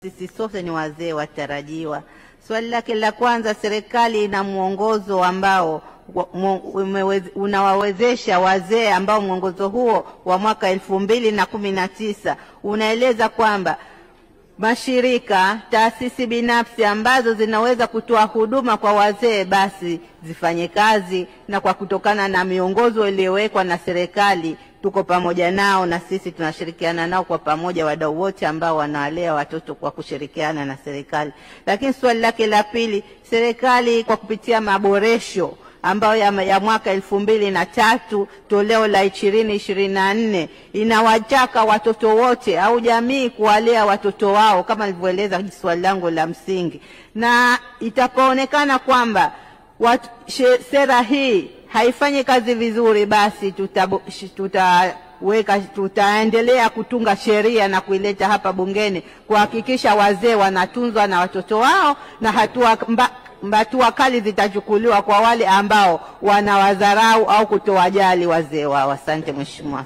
Sisi sote ni wazee watarajiwa. Swali lake la kwanza, serikali ina mwongozo ambao unawawezesha wazee, ambao mwongozo huo wa mwaka 2019 unaeleza kwamba mashirika, taasisi binafsi ambazo zinaweza kutoa huduma kwa wazee basi zifanye kazi, na kwa kutokana na miongozo iliyowekwa na serikali tuko pamoja nao, na sisi tunashirikiana nao kwa pamoja, wadau wote ambao wanawalea watoto kwa kushirikiana na serikali. Lakini swali lake la pili, serikali kwa kupitia maboresho ambayo ya mwaka 2003 toleo la 2024 inawataka watoto wote au jamii kuwalea watoto wao kama nilivyoeleza swali langu la msingi, na itapoonekana kwamba sera hii haifanyi kazi vizuri, basi tutaendelea kutunga sheria na kuileta hapa bungeni kuhakikisha wazee wanatunzwa na watoto wao, na hatua kali zitachukuliwa kwa wale ambao wanawadharau au kutowajali wazee wao. Asante Mheshimiwa.